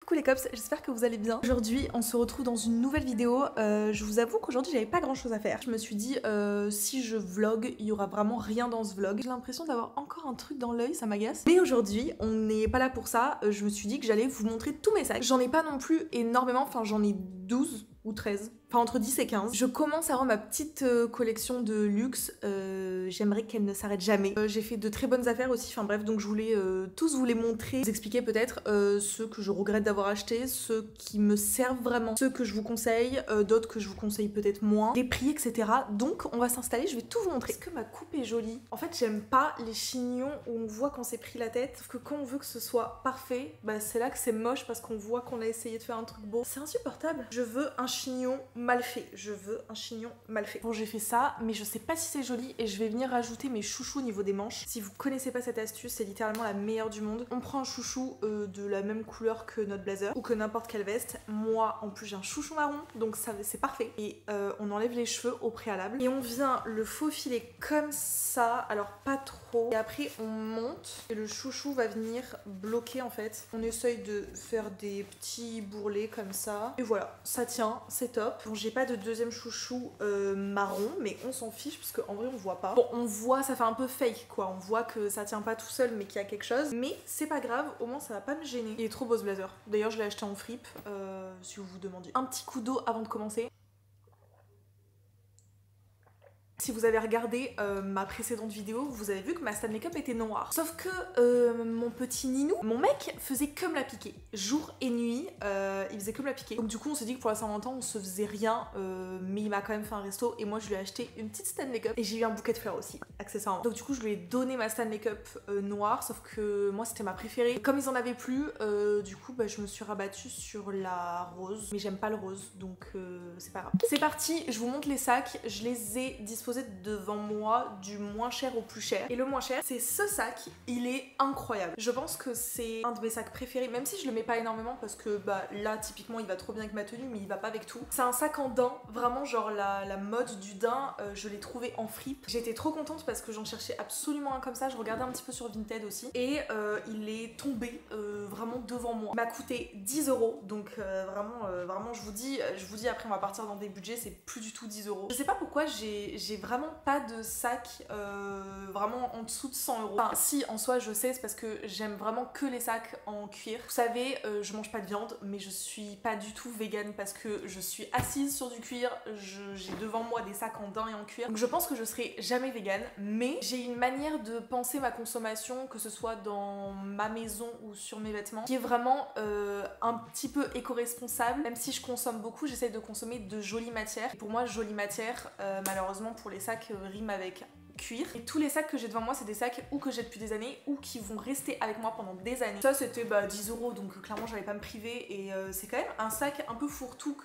Coucou les cops, j'espère que vous allez bien. Aujourd'hui on se retrouve dans une nouvelle vidéo. Je vous avoue qu'aujourd'hui j'avais pas grand chose à faire. Je me suis dit si je vlog, il y aura vraiment rien dans ce vlog. J'ai l'impression d'avoir encore un truc dans l'œil, ça m'agace. Mais aujourd'hui on n'est pas là pour ça. Je me suis dit que j'allais vous montrer tous mes sacs. J'en ai pas non plus énormément, enfin j'en ai 12 ou 13. Enfin entre 10 et 15. Je commence à avoir ma petite collection de luxe. J'aimerais qu'elle ne s'arrête jamais. J'ai fait de très bonnes affaires aussi. Enfin bref, donc je voulais tous vous les montrer. Vous expliquer peut-être ceux que je regrette d'avoir achetés, ceux qui me servent vraiment, ceux que je vous conseille, d'autres que je vous conseille peut-être moins, les prix, etc. Donc on va s'installer, je vais tout vous montrer. Est-ce que ma coupe est jolie? En fait j'aime pas les chignons où on voit qu'on s'est pris la tête. Sauf que quand on veut que ce soit parfait, bah c'est là que c'est moche parce qu'on voit qu'on a essayé de faire un truc beau. C'est insupportable. Je veux un chignon mal fait. Je veux un chignon mal fait. Bon, j'ai fait ça, mais je sais pas si c'est joli et je vais venir rajouter mes chouchous au niveau des manches. Si vous connaissez pas cette astuce, c'est littéralement la meilleure du monde. On prend un chouchou de la même couleur que notre blazer ou que n'importe quelle veste. Moi, en plus, j'ai un chouchou marron, donc ça c'est parfait. Et on enlève les cheveux au préalable et on vient le faufiler comme ça. Alors pas trop. Et après, on monte et le chouchou va venir bloquer en fait. On essaye de faire des petits bourrelets comme ça. Et voilà, ça tient, c'est top. Bon, j'ai pas de deuxième chouchou marron, mais on s'en fiche parce qu'en vrai on voit pas. Bon, on voit, ça fait un peu fake quoi, on voit que ça tient pas tout seul mais qu'il y a quelque chose. Mais c'est pas grave, au moins ça va pas me gêner. Il est trop beau ce blazer. D'ailleurs je l'ai acheté en fripe, si vous vous demandiez. Un petit coup d'eau avant de commencer. Si vous avez regardé ma précédente vidéo, vous avez vu que ma Stanley Cup était noire. Sauf que mon petit Ninou, mon mec faisait que me la piquer. Jour et nuit, il faisait que me la piquer. Donc du coup on s'est dit que pour la Saint-Valentin on se faisait rien, mais il m'a quand même fait un resto et moi je lui ai acheté une petite Stanley Cup. Et j'ai eu un bouquet de fleurs aussi, accessoirement. Donc du coup je lui ai donné ma Stanley Cup noire, sauf que moi c'était ma préférée. Et comme ils en avaient plus, du coup bah, je me suis rabattue sur la rose. Mais j'aime pas le rose, donc c'est pas grave. C'est parti, je vous montre les sacs, je les ai disposés devant moi du moins cher au plus cher. Et le moins cher, c'est ce sac. Il est incroyable. Je pense que c'est un de mes sacs préférés, même si je le mets pas énormément parce que bah là typiquement il va trop bien avec ma tenue, mais il va pas avec tout. C'est un sac en daim, vraiment genre la mode du daim, je l'ai trouvé en fripe. J'étais trop contente parce que j'en cherchais absolument un comme ça. Je regardais un petit peu sur Vinted aussi et il est tombé vraiment devant moi. Il m'a coûté 10 €, donc vraiment je vous dis après on va partir dans des budgets, c'est plus du tout 10 €. Je sais pas pourquoi j'ai vraiment pas de sac vraiment en dessous de 100 €. Enfin si, en soi je sais, c'est parce que j'aime vraiment que les sacs en cuir. Vous savez, je mange pas de viande, mais je suis pas du tout végane parce que je suis assise sur du cuir, j'ai devant moi des sacs en daim et en cuir. Donc je pense que je serai jamais végane, mais j'ai une manière de penser ma consommation, que ce soit dans ma maison ou sur mes vêtements, qui est vraiment un petit peu éco-responsable. Même si je consomme beaucoup, j'essaie de consommer de jolies matières. Et pour moi, jolie matière, malheureusement pour les sacs rime avec cuir. Et tous les sacs que j'ai devant moi, c'est des sacs ou que j'ai depuis des années ou qui vont rester avec moi pendant des années. Ça c'était 10 €, donc clairement j'allais pas me priver et c'est quand même un sac un peu fourre-tout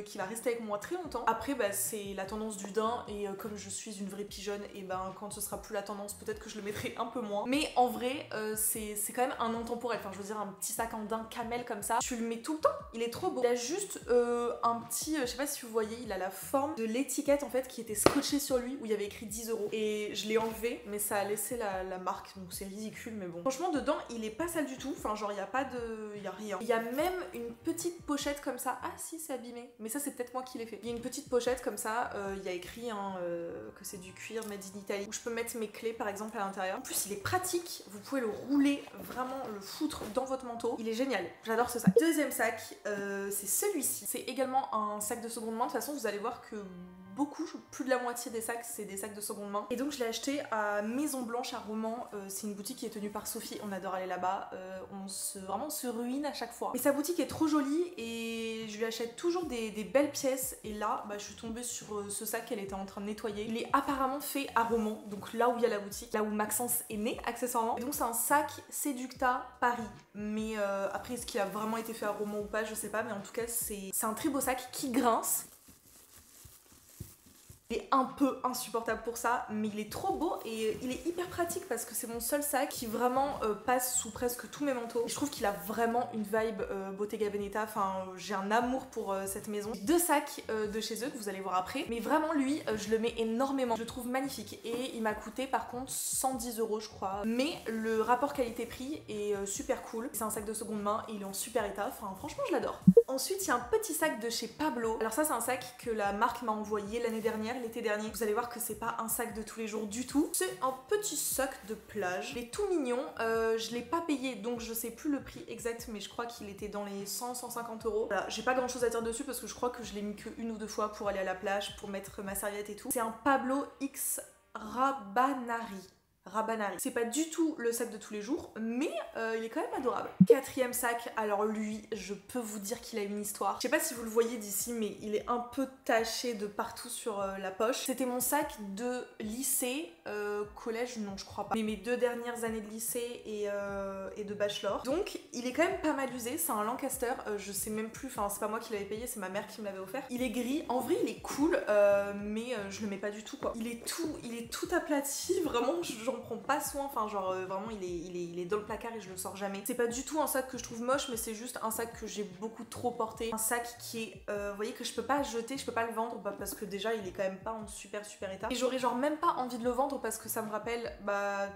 qui va rester avec moi très longtemps. Après c'est la tendance du daim et comme je suis une vraie pigeonne, et quand ce sera plus la tendance, peut-être que je le mettrai un peu moins. Mais en vrai c'est quand même un intemporel. Enfin je veux dire, un petit sac en daim camel comme ça, tu le mets tout le temps, il est trop beau. Il a juste un petit, je sais pas si vous voyez, il a la forme de l'étiquette en fait qui était scotchée sur lui où il y avait écrit 10 €. Et je l'ai enlevé, mais ça a laissé la marque, donc c'est ridicule, mais bon. Franchement, dedans, il est pas sale du tout. Enfin, genre, il y a pas de... il y a rien. Il y a même une petite pochette comme ça. Ah si, c'est abîmé. Mais ça, c'est peut-être moi qui l'ai fait. Il y a une petite pochette comme ça. Il y a écrit que c'est du cuir made in Italy, où je peux mettre mes clés, par exemple, à l'intérieur. En plus, il est pratique. Vous pouvez le rouler, vraiment le foutre dans votre manteau. Il est génial. J'adore ce sac. Deuxième sac, c'est celui-ci. C'est également un sac de seconde main. De toute façon, vous allez voir que beaucoup, plus de la moitié des sacs, c'est des sacs de seconde main. Et donc je l'ai acheté à Maison Blanche à Romans. C'est une boutique qui est tenue par Sophie, on adore aller là-bas. On se ruine à chaque fois. Mais sa boutique est trop jolie et je lui achète toujours des belles pièces. Et là, je suis tombée sur ce sac qu'elle était en train de nettoyer. Il est apparemment fait à Romans, donc là où il y a la boutique, là où Maxence est né accessoirement. Et donc c'est un sac Seducta Paris. Mais après, est-ce qu'il a vraiment été fait à Romans ou pas, je sais pas. Mais en tout cas, c'est un très beau sac qui grince. Il est un peu insupportable pour ça, mais il est trop beau et il est hyper pratique parce que c'est mon seul sac qui vraiment passe sous presque tous mes manteaux. Et je trouve qu'il a vraiment une vibe Bottega Veneta, enfin j'ai un amour pour cette maison. Deux sacs de chez eux que vous allez voir après, mais vraiment lui je le mets énormément, je le trouve magnifique et il m'a coûté par contre 110 € je crois. Mais le rapport qualité-prix est super cool, c'est un sac de seconde main et il est en super état, enfin franchement je l'adore. Ensuite il y a un petit sac de chez Pablo. Alors ça c'est un sac que la marque m'a envoyé l'année dernière, l'été dernier. Vous allez voir que c'est pas un sac de tous les jours du tout. C'est un petit sac de plage. Il est tout mignon. Je l'ai pas payé donc je sais plus le prix exact mais je crois qu'il était dans les 100-150 €. Voilà, j'ai pas grand chose à dire dessus parce que je crois que je l'ai mis que une ou deux fois pour aller à la plage, pour mettre ma serviette et tout. C'est un Pablo X Rabanari. C'est pas du tout le sac de tous les jours, mais il est quand même adorable. Quatrième sac, alors lui, je peux vous dire qu'il a une histoire. Je sais pas si vous le voyez d'ici, mais il est un peu taché de partout sur la poche. C'était mon sac de lycée, collège, non je crois pas, mais mes 2 dernières années de lycée et de bachelor. Donc il est quand même pas mal usé, c'est un Lancaster, je sais même plus, enfin c'est pas moi qui l'avais payé, c'est ma mère qui me l'avait offert. Il est gris, en vrai il est cool, mais je le mets pas du tout quoi. Il est tout aplati, vraiment j'en prends pas soin, enfin genre vraiment il est dans le placard et je le sors jamais. C'est pas du tout un sac que je trouve moche, mais c'est juste un sac que j'ai beaucoup trop porté. Un sac qui est, vous voyez que je peux pas jeter, je peux pas le vendre parce que déjà il est quand même pas en super état. Et j'aurais genre même pas envie de le vendre parce que ça me rappelle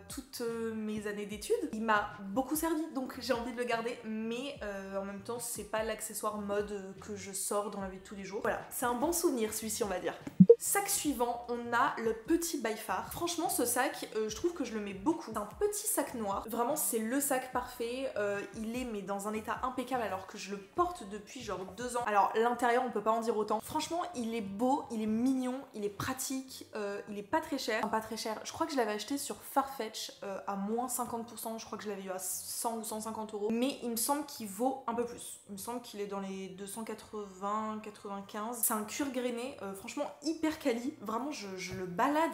toutes mes années d'études. Il m'a beaucoup servi donc j'ai envie de le garder, mais en même temps c'est pas l'accessoire mode que je sors dans la vie de tous les jours. Voilà, c'est un bon souvenir celui-ci on va dire. Sac suivant, on a le petit by Far. Franchement ce sac, je trouve que je le mets beaucoup. C'est un petit sac noir, vraiment c'est le sac parfait. Il est mais dans un état impeccable alors que je le porte depuis genre 2 ans. Alors l'intérieur on peut pas en dire autant. Franchement il est beau, il est mignon, il est pratique, il est pas très cher. Enfin, pas très cher, je crois que je l'avais acheté sur Farfetch à moins 50%, je crois que je l'avais eu à 100 ou 150 €. Mais il me semble qu'il vaut un peu plus. Il me semble qu'il est dans les 280, 95. C'est un cuir grainé, franchement hyper quali, vraiment je le balade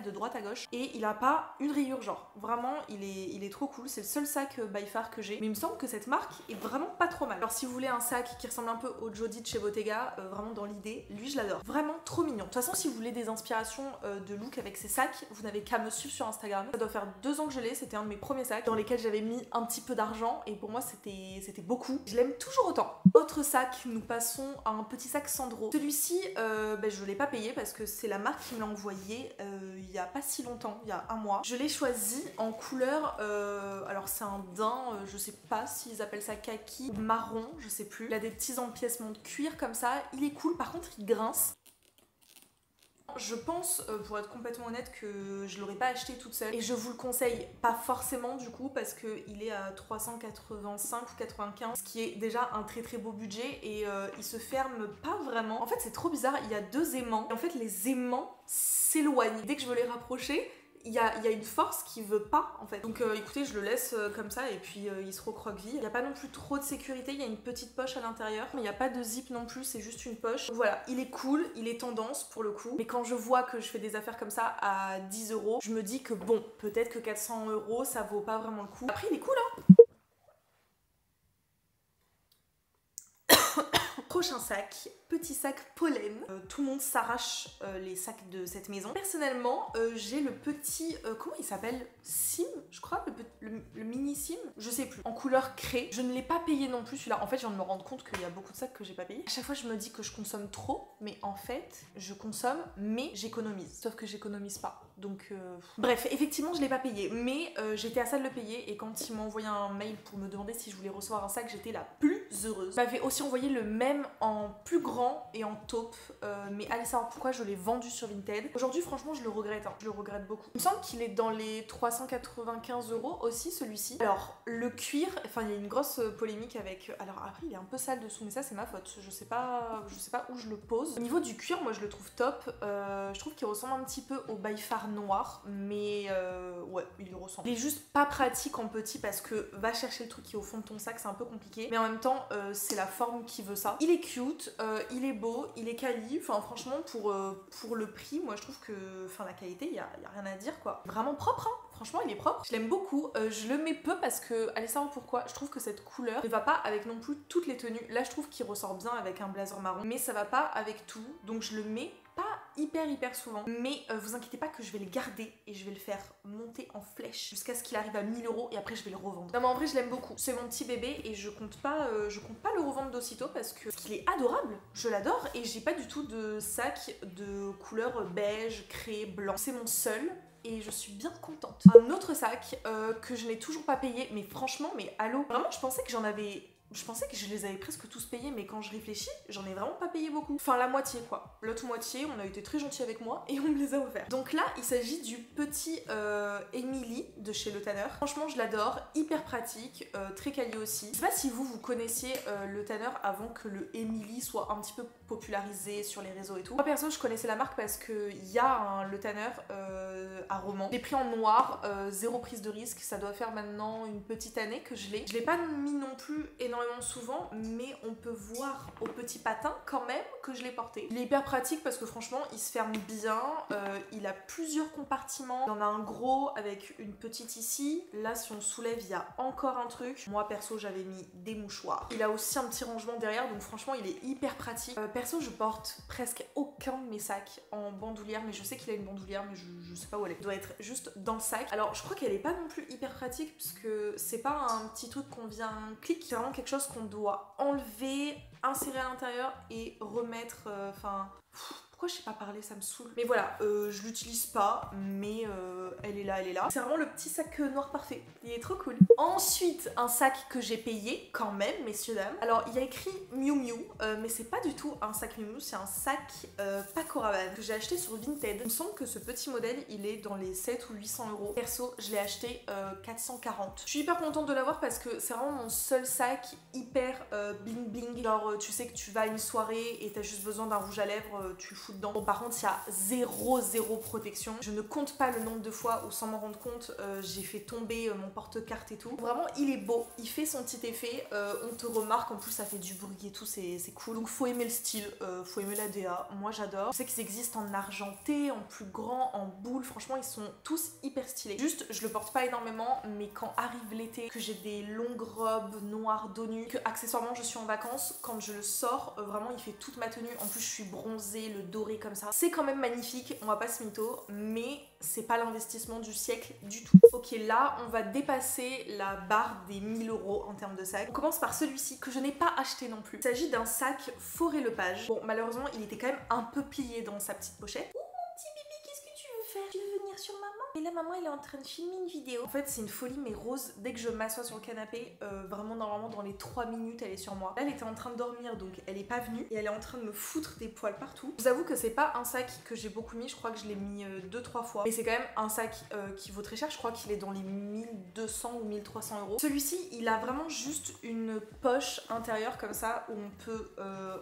de droite à gauche et il a pas une rayure genre, vraiment il est trop cool, c'est le seul sac by Far que j'ai, mais il me semble que cette marque est vraiment pas trop mal. Alors si vous voulez un sac qui ressemble un peu au Jody de chez Bottega, vraiment dans l'idée, lui je l'adore, vraiment trop mignon. De toute façon si vous voulez des inspirations de look avec ces sacs, vous n'avez qu'à me suivre sur Instagram. Ça doit faire 2 ans que je l'ai, c'était un de mes premiers sacs dans lesquels j'avais mis un petit peu d'argent et pour moi c'était beaucoup. Je l'aime toujours autant. Autre sac, nous passons à un petit sac Sandro. Celui-ci, je l'ai pas payé parce que c'est la marque qui me l'a envoyé il y a pas si longtemps, il y a un mois. Je l'ai choisi en couleur, alors c'est un daim, je sais pas s'ils appellent ça kaki ou marron, je sais plus. Il a des petits empiècements de cuir comme ça, il est cool, par contre il grince. Je pense, pour être complètement honnête, que je l'aurais pas acheté toute seule et je vous le conseille pas forcément du coup parce qu'il est à 385 ou 95, ce qui est déjà un très beau budget et il se ferme pas vraiment. En fait c'est trop bizarre, il y a 2 aimants et en fait les aimants s'éloignent. Dès que je veux les rapprocher, il y a une force qui veut pas en fait. Donc écoutez, je le laisse comme ça et puis il se recroqueville. Il n'y a pas non plus trop de sécurité, il y a une petite poche à l'intérieur, mais il n'y a pas de zip non plus, c'est juste une poche. Donc, voilà, il est cool, il est tendance pour le coup. Mais quand je vois que je fais des affaires comme ça à 10 €, je me dis que bon, peut-être que 400 € ça vaut pas vraiment le coup. Après il est cool hein. Prochain sac, petit sac pollen. Tout le monde s'arrache les sacs de cette maison. Personnellement, j'ai le petit, comment il s'appelle? Sim, je crois, le mini Sim, je sais plus, en couleur craie. Je ne l'ai pas payé non plus celui-là. En fait, je viens de me rendre compte qu'il y a beaucoup de sacs que j'ai pas payé. À chaque fois, je me dis que je consomme trop, mais en fait, je consomme, mais j'économise. Sauf que j'économise pas. Donc, bref, effectivement, je l'ai pas payé, mais j'étais à ça de le payer et quand il m'a envoyé un mail pour me demander si je voulais recevoir un sac, j'étais la plus heureuse. Il m'avait aussi envoyé le même en plus grand et en taupe, mais allez savoir pourquoi je l'ai vendu sur Vinted. Aujourd'hui, franchement, je le regrette, hein. Je le regrette beaucoup. Il me semble qu'il est dans les 395 € aussi, celui-ci. Alors, le cuir, enfin, il y a une grosse polémique avec... Alors après, il est un peu sale dessous, mais ça, c'est ma faute. Je sais pas où je le pose. Au niveau du cuir, moi, je le trouve top. Je trouve qu'il ressemble un petit peu au by Far noir, mais ouais, il y ressemble. Il est juste pas pratique en petit parce que va chercher le truc qui est au fond de ton sac, c'est un peu compliqué. Mais en même temps, c'est la forme qui veut ça. Il est cute, il est beau, il est quali. Enfin, franchement, pour le prix, moi, je trouve que la qualité, il y a rien à dire, quoi. Vraiment propre, hein. Franchement, il est propre. Je l'aime beaucoup. Je le mets peu parce que, allez savoir pourquoi, je trouve que cette couleur ne va pas avec non plus toutes les tenues. Là, je trouve qu'il ressort bien avec un blazer marron, mais ça va pas avec tout. Donc, je le mets pas hyper souvent, mais vous inquiétez pas que je vais le garder et je vais le faire monter en flèche jusqu'à ce qu'il arrive à 1000 € et après je vais le revendre. Non mais en vrai je l'aime beaucoup, c'est mon petit bébé et je compte pas le revendre d'aussitôt parce qu'il est adorable, je l'adore et j'ai pas du tout de sac de couleur beige, craie, blanc, c'est mon seul. Et je suis bien contente. Un autre sac que je n'ai toujours pas payé, mais franchement, mais allô, vraiment je pensais que je les avais presque tous payés, mais quand je réfléchis, j'en ai vraiment pas payé beaucoup. Enfin, la moitié quoi. L'autre moitié, on a été très gentils avec moi et on me les a offerts. Donc là, il s'agit du petit Emily de chez Le Tanner. Franchement, je l'adore, hyper pratique, très quali aussi. Je sais pas si vous connaissiez Le Tanner avant que le Emily soit un petit peu popularisé sur les réseaux et tout. Moi perso, je connaissais la marque parce qu'il y a un Le Tanner à Romans. Je l'ai pris en noir, zéro prise de risque. Ça doit faire maintenant une petite année que je l'ai. Je l'ai pas mis non plus énormément souvent, mais on peut voir au petit patin quand même que je l'ai porté. Il est hyper pratique parce que franchement il se ferme bien, il a plusieurs compartiments, il y en a un gros avec une petite ici, là si on soulève il y a encore un truc. Moi perso j'avais mis des mouchoirs. Il a aussi un petit rangement derrière, donc franchement il est hyper pratique. Perso je porte presque aucun de mes sacs en bandoulière, mais je sais qu'il a une bandoulière mais je sais pas où elle est. Elle doit être juste dans le sac. Alors je crois qu'elle est pas non plus hyper pratique puisque c'est pas un petit truc qu'on vient clic, c'est vraiment quelque chose qu'on doit enlever, insérer à l'intérieur et remettre, pourquoi je sais pas parler, ça me saoule. Mais voilà, je l'utilise pas, mais elle est là. C'est vraiment le petit sac noir parfait. Il est trop cool. Ensuite, un sac que j'ai payé quand même, messieurs, dames. Alors, il y a écrit Miu Miu, mais c'est pas du tout un sac Miu Miu, c'est un sac Paco Rabanne que j'ai acheté sur Vinted. Il me semble que ce petit modèle, il est dans les 7 ou 800 €. Perso, je l'ai acheté 440. Je suis hyper contente de l'avoir parce que c'est vraiment mon seul sac hyper bling bling. Genre, tu sais que tu vas à une soirée et t'as juste besoin d'un rouge à lèvres, tu le fous dedans. Bon, par contre, il y a zéro protection. Je ne compte pas le nombre de fois où, sans m'en rendre compte, j'ai fait tomber mon porte-carte et tout. Vraiment, il est beau, il fait son petit effet, on te remarque, en plus ça fait du bruit et tout, c'est cool. Donc faut aimer le style, faut aimer la DA, moi j'adore. Je sais qu'ils existent en argenté, en plus grand, en boule, franchement ils sont tous hyper stylés. Juste, je le porte pas énormément, mais quand arrive l'été, que j'ai des longues robes noires dos nu, que accessoirement je suis en vacances, quand je le sors, vraiment il fait toute ma tenue. En plus je suis bronzée, le doré comme ça. C'est quand même magnifique, on va pas se mytho, mais c'est pas l'investissement du siècle du tout. Ok, là on va dépasser la barre des 1000 € en termes de sac. On commence par celui-ci que je n'ai pas acheté non plus. Il s'agit d'un sac Forêt Lepage. Bon, malheureusement il était quand même un peu plié dans sa petite pochette. Oh mon petit bébé, qu'est-ce que tu veux faire? Tu veux venir sur maman? Et là maman elle est en train de filmer une vidéo. En fait c'est une folie mais Rose, dès que je m'assois sur le canapé, vraiment normalement dans les 3 minutes elle est sur moi. Là elle était en train de dormir donc elle est pas venue et elle est en train de me foutre des poils partout. Je vous avoue que c'est pas un sac que j'ai beaucoup mis, je crois que je l'ai mis 2-3 fois. Mais c'est quand même un sac qui vaut très cher, je crois qu'il est dans les 1200 ou 1300 €. Celui-ci il a vraiment juste une poche intérieure comme ça où on peut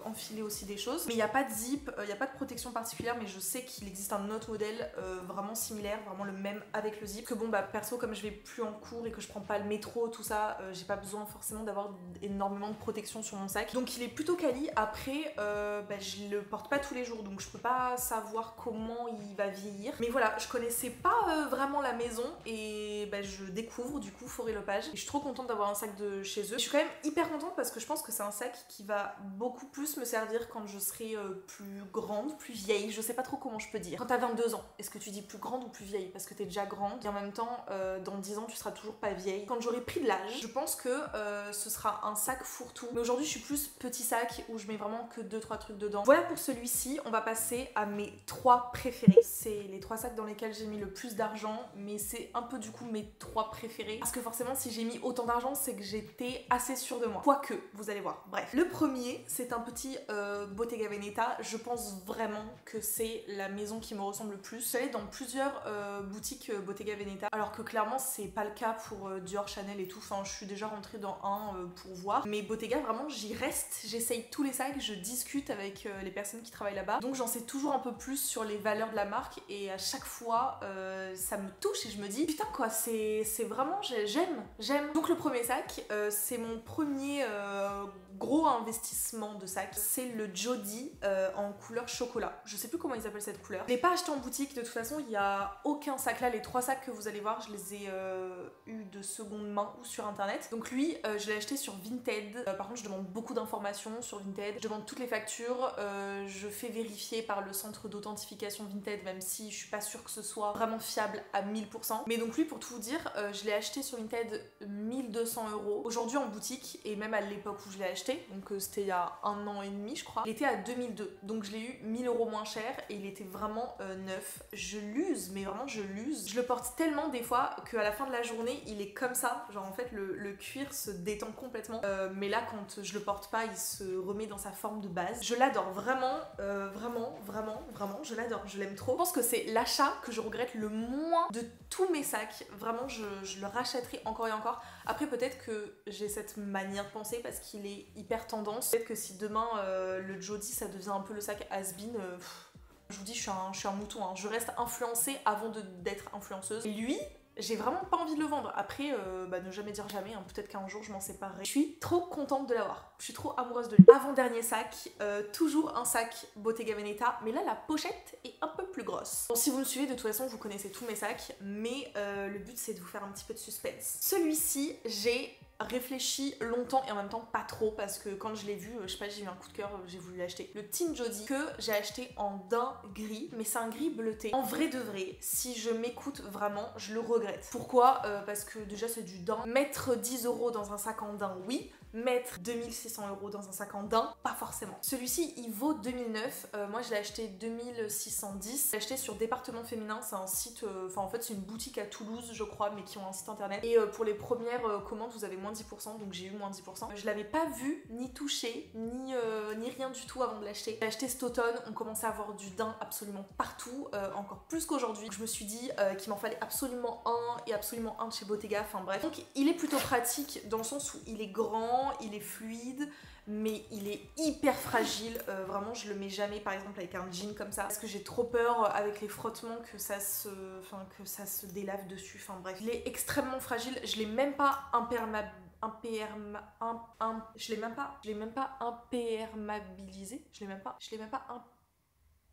enfiler aussi des choses. Mais il n'y a pas de zip, il n'y a pas de protection particulière, mais je sais qu'il existe un autre modèle vraiment similaire, vraiment le même avec le zip. Que bon bah perso comme je vais plus en cours et que je prends pas le métro tout ça, j'ai pas besoin forcément d'avoir énormément de protection sur mon sac. Donc il est plutôt quali. Après je le porte pas tous les jours donc je peux pas savoir comment il va vieillir. Mais voilà, je connaissais pas vraiment la maison et je découvre du coup Forêt Lepage. Et je suis trop contente d'avoir un sac de chez eux. Je suis quand même hyper contente parce que je pense que c'est un sac qui va beaucoup plus me servir quand je serai plus grande, plus vieille. Je sais pas trop comment je peux dire. Quand t'as 22 ans, est-ce que tu dis plus grande ou plus vieille? Parce que t'es déjà grande et en même temps dans 10 ans tu seras toujours pas vieille. Quand j'aurai pris de l'âge, je pense que ce sera un sac fourre-tout. Mais aujourd'hui je suis plus petit sac où je mets vraiment que 2-3 trucs dedans. Voilà pour celui-ci. On va passer à mes 3 préférés. C'est les 3 sacs dans lesquels j'ai mis le plus d'argent, mais c'est un peu du coup mes 3 préférés. Parce que forcément si j'ai mis autant d'argent c'est que j'étais assez sûre de moi. Quoique, vous allez voir. Bref. Le premier c'est un petit Bottega Veneta. Je pense vraiment que c'est la maison qui me ressemble le plus. Je suis allée dans plusieurs boutiques Bottega Veneta, alors que clairement c'est pas le cas pour Dior, Chanel et tout. Enfin je suis déjà rentrée dans un pour voir. Mais Bottega vraiment j'y reste. J'essaye tous les sacs, je discute avec les personnes qui travaillent là-bas. Donc j'en sais toujours un peu plus sur les valeurs de la marque et à chaque fois ça me touche et je me dis putain quoi, c'est vraiment j'aime. Donc le premier sac c'est mon premier gros investissement de sac, c'est le Jody en couleur chocolat. Je sais plus comment ils appellent cette couleur. Je l'ai pas acheté en boutique, de toute façon il n'y a aucun sac là. Les 3 sacs que vous allez voir, je les ai eu de seconde main ou sur internet. Donc lui, je l'ai acheté sur Vinted. Par contre je demande beaucoup d'informations sur Vinted. Je demande toutes les factures, je fais vérifier par le centre d'authentification Vinted, même si je suis pas sûre que ce soit vraiment fiable à 1000%. Mais donc lui, pour tout vous dire, je l'ai acheté sur Vinted 1200 €. Aujourd'hui en boutique, et même à l'époque où je l'ai acheté, donc c'était il y a 1 an et demi je crois, il était à 2002. Donc je l'ai eu 1000 € moins cher et il était vraiment neuf. Je l'use, mais vraiment je l'use. Je le porte tellement des fois qu'à la fin de la journée, il est comme ça. Genre en fait le cuir se détend complètement. Mais là quand je le porte pas, il se remet dans sa forme de base. Je l'adore vraiment, vraiment, je l'adore, je l'aime trop. Je pense que c'est l'achat que je regrette le moins de tous mes sacs. Vraiment, je le rachèterai encore et encore. Après, peut-être que j'ai cette manière de penser parce qu'il est hyper tendance. Peut-être que si demain le Jody ça devient un peu le sac has-been, je vous dis, je suis un mouton. Hein. Je reste influencée avant d'être influenceuse. Et lui, j'ai vraiment pas envie de le vendre. Après, ne jamais dire jamais, hein. Peut-être qu'un jour je m'en séparerai. Je suis trop contente de l'avoir. Je suis trop amoureuse de lui. Avant-dernier sac, toujours un sac Bottega Veneta, mais là la pochette est un peu plus grosse. Bon, si vous me suivez, de toute façon vous connaissez tous mes sacs, mais le but c'est de vous faire un petit peu de suspense. Celui-ci, j'ai réfléchi longtemps et en même temps pas trop parce que quand je l'ai vu, je sais pas, j'ai eu un coup de cœur, j'ai voulu l'acheter. Le Teen Jody que j'ai acheté en daim gris, mais c'est un gris bleuté. En vrai de vrai, si je m'écoute vraiment, je le regrette. Pourquoi parce que déjà c'est du daim. Mettre 10 € dans un sac en daim, oui. Mettre 2600 € dans un sac en daim, pas forcément. Celui-ci, il vaut 2009. Moi, je l'ai acheté 2610. Je l'ai acheté sur Département Féminin. C'est un site, enfin en fait, c'est une boutique à Toulouse, je crois, mais qui ont un site internet. Et pour les premières commandes, vous avez moins 10%, donc j'ai eu moins 10%. Je l'avais pas vu, ni touché, ni rien du tout avant de l'acheter. J'ai acheté cet automne, on commençait à avoir du daim absolument partout, encore plus qu'aujourd'hui. Je me suis dit qu'il m'en fallait absolument un et absolument un de chez Bottega, enfin bref. Donc il est plutôt pratique dans le sens où il est grand, il est fluide, mais il est hyper fragile. Vraiment, je le mets jamais par exemple avec un jean comme ça parce que j'ai trop peur avec les frottements que ça se délave dessus. Enfin bref, il est extrêmement fragile. Je l'ai même pas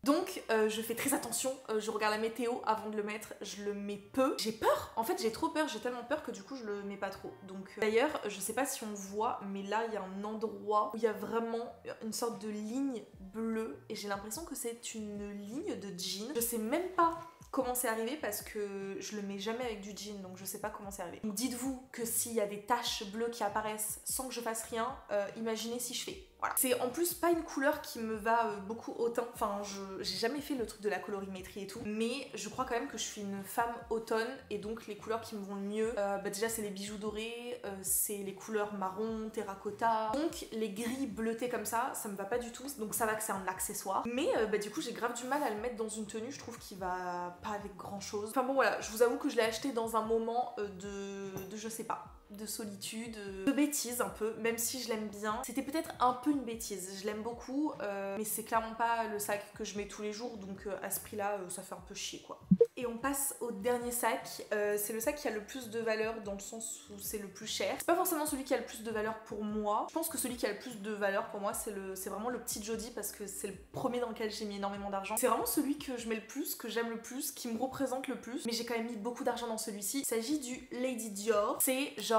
donc je fais très attention, je regarde la météo avant de le mettre, je le mets peu. J'ai peur, en fait j'ai trop peur, j'ai tellement peur que du coup je le mets pas trop. Donc d'ailleurs, je sais pas si on voit, mais là il y a un endroit où il y a vraiment une sorte de ligne bleue et j'ai l'impression que c'est une ligne de jean. Je sais même pas comment c'est arrivé parce que je le mets jamais avec du jean, donc je sais pas comment c'est arrivé. Donc dites-vous que s'il y a des taches bleues qui apparaissent sans que je fasse rien, imaginez si je fais. Voilà. C'est en plus pas une couleur qui me va beaucoup au teint. Enfin, j'ai jamais fait le truc de la colorimétrie et tout, mais je crois quand même que je suis une femme automne et donc les couleurs qui me vont le mieux, déjà c'est les bijoux dorés, c'est les couleurs marron, terracotta. Donc les gris bleutés comme ça me va pas du tout. Donc ça va que c'est un accessoire. Mais du coup j'ai grave du mal à le mettre dans une tenue. Je trouve qu'il va pas avec grand chose. Enfin bon voilà, je vous avoue que je l'ai acheté dans un moment de je sais pas, de solitude, de bêtise un peu, même si je l'aime bien. C'était peut-être un peu une bêtise, je l'aime beaucoup, mais c'est clairement pas le sac que je mets tous les jours, donc à ce prix-là, ça fait un peu chier quoi. Et on passe au dernier sac, c'est le sac qui a le plus de valeur dans le sens où c'est le plus cher. C'est pas forcément celui qui a le plus de valeur pour moi, je pense que celui qui a le plus de valeur pour moi c'est vraiment le petit Jody parce que c'est le premier dans lequel j'ai mis énormément d'argent. C'est vraiment celui que je mets le plus, que j'aime le plus, qui me représente le plus, mais j'ai quand même mis beaucoup d'argent dans celui-ci. Il s'agit du Lady Dior, c'est genre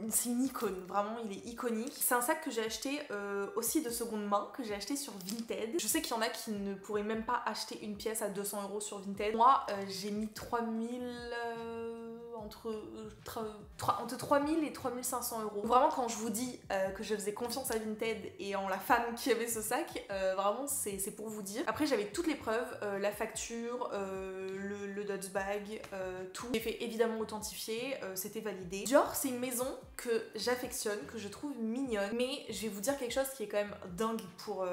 c'est une icône, vraiment il est iconique. C'est un sac que j'ai acheté aussi de seconde main, que j'ai acheté sur Vinted. Je sais qu'il y en a qui ne pourraient même pas acheter une pièce à 200 € sur Vinted. Moi j'ai mis 3000 entre 3000 et 3500 €. Vraiment quand je vous dis que je faisais confiance à Vinted et en la femme qui avait ce sac, vraiment c'est pour vous dire. Après j'avais toutes les preuves, la facture, le Dodge bag, tout. J'ai fait évidemment authentifier, c'était validé. Dior c'est une maison que j'affectionne, que je trouve mignonne, mais je vais vous dire quelque chose qui est quand même dingue pour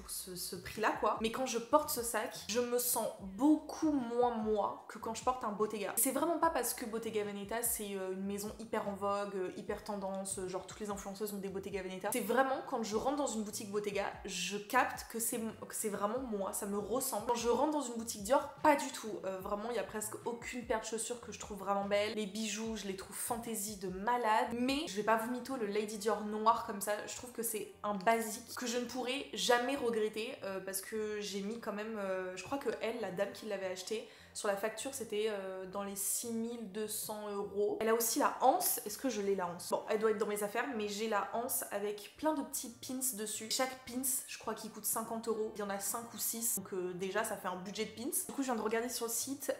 ce prix là quoi. Mais quand je porte ce sac, je me sens beaucoup moins moi que quand je porte un Bottega. C'est vraiment pas parce que Bottega Bottega Veneta, c'est une maison hyper en vogue, hyper tendance, genre toutes les influenceuses ont des Bottega Veneta. C'est vraiment quand je rentre dans une boutique Bottega, je capte que c'est vraiment moi, ça me ressemble. Quand je rentre dans une boutique Dior, pas du tout. Vraiment, il y a presque aucune paire de chaussures que je trouve vraiment belle. Les bijoux, je les trouve fantaisie de malade. Mais je vais pas vous mytho le Lady Dior noir comme ça. Je trouve que c'est un basique que je ne pourrai jamais regretter parce que j'ai mis quand même, je crois que elle, la dame qui l'avait acheté, sur la facture, c'était dans les 6200 €. Elle a aussi la anse. Est-ce que je l'ai la anse? Bon, elle doit être dans mes affaires, mais j'ai la anse avec plein de petits pins dessus. Chaque pins, je crois qu'il coûte 50 €. Il y en a 5 ou 6, donc déjà, ça fait un budget de pins. Du coup, je viens de regarder sur le site.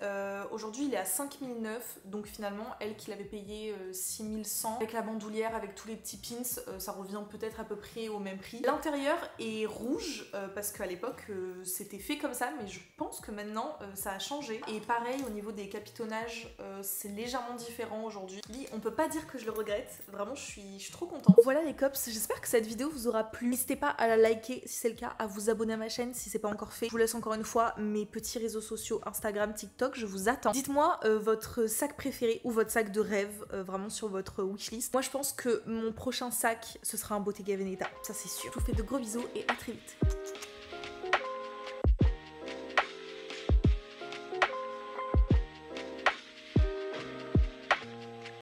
Aujourd'hui, il est à 5009, donc finalement, elle qui l'avait payé 6100, avec la bandoulière, avec tous les petits pins, ça revient peut-être à peu près au même prix. L'intérieur est rouge, parce qu'à l'époque, c'était fait comme ça, mais je pense que maintenant, ça a changé. Et pareil au niveau des capitonnages, c'est légèrement différent aujourd'hui. On peut pas dire que je le regrette, vraiment je suis trop contente. Voilà les cops, j'espère que cette vidéo vous aura plu. N'hésitez pas à la liker si c'est le cas, à vous abonner à ma chaîne si c'est pas encore fait. Je vous laisse encore une fois mes petits réseaux sociaux, Instagram, TikTok, je vous attends. Dites-moi votre sac préféré ou votre sac de rêve, vraiment sur votre wishlist. Moi je pense que mon prochain sac, ce sera un Bottega Veneta, ça c'est sûr. Je vous fais de gros bisous et à très vite.